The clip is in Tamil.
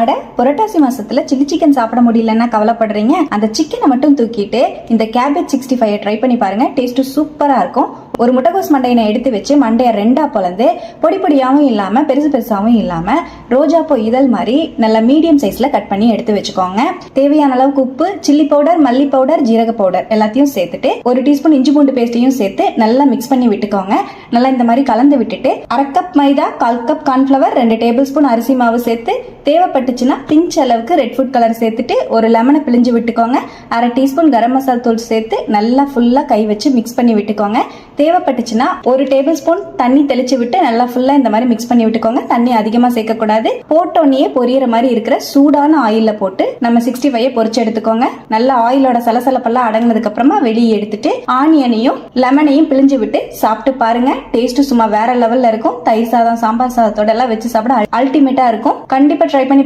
அட, புரட்டாசி மாசத்துல சில்லி சிக்கன் சாப்பிட முடியலன்னா கவலைப்படுறீங்க? அந்த சிக்கனை மட்டும் தூக்கிட்டு இந்த கேபேஜ் 65 ட்ரை பண்ணி பாருங்க. டேஸ்ட் சூப்பரா இருக்கும். ஒரு முட்டைகோஸ் மண்டையை எடுத்து வச்சு மண்டையை 2ஆ பொளந்து பொடி பொடியாவும் இல்லாம பெருசு பெருசாவும் இல்லாம ரோஜாப்பூ இதழ் மாதிரி நல்ல மீடியம் சைஸ்ல கட் பண்ணி எடுத்து வச்சுக்கோங்க. தேவையான அளவுக்கு உப்பு, சில்லி பவுடர், மல்லி பவுடர், ஜீரக பவுடர் எல்லாத்தையும் சேர்த்துட்டு 1 டீஸ்பூன் இஞ்சி பூண்டு பேஸ்டையும் சேர்த்து நல்லா மிக்ஸ் பண்ணி விட்டுக்கோங்க. நல்லா இந்த மாதிரி கலந்து விட்டுட்டு 1/2 கப் மைதா, 1/4 கப் கார்ன்ஃபிளவர், 2 டேபிள் ஸ்பூன் அரிசி மாவு சேர்த்து தேவைப்பட்டுச்சுன்னா பிஞ்ச் அளவுக்கு ரெட் ஃபுட் கலர் சேர்த்துட்டு ஒரு லெமனை பிழிஞ்சு விட்டுக்கோங்க. 1/2 டீஸ்பூன் கரம் மசாலா தூள் சேர்த்து நல்லா ஃபுல்லா கை வச்சு மிக்ஸ் பண்ணி விட்டுக்கோங்க. தேவைப்பட்டுச்சுன்னா 1 டேபிள் ஸ்பூன் தண்ணி தெளிச்சு விட்டு நல்லா ஃபுல்லா இந்த மாதிரி மிக்ஸ் பண்ணி விட்டுக்கோங்க. தண்ணி அதிகமா சேர்க்க கூடாது. போட்டோன்னே பொரியற மாதிரி இருக்கிற சூடான ஆயில்ல போட்டு நம்ம 65 பொரிச்சு எடுத்துக்கோங்க. நல்லா ஆயிலோட சலசலப்பெல்லாம் அடங்கினதுக்கு அப்புறமா வெளியே எடுத்துட்டு ஆனியனையும் லெமனையும் பிழிஞ்சு விட்டு சாப்பிட்டு பாருங்க. டேஸ்ட் சும்மா வேற லெவல்ல இருக்கும். தயிர் சாதம், சாம்பார் சாதத்தோட எல்லாம் வச்சு சாப்பிட அல்டிமேட்டா இருக்கும். கண்டிப்பா ட்ரை பண்ணி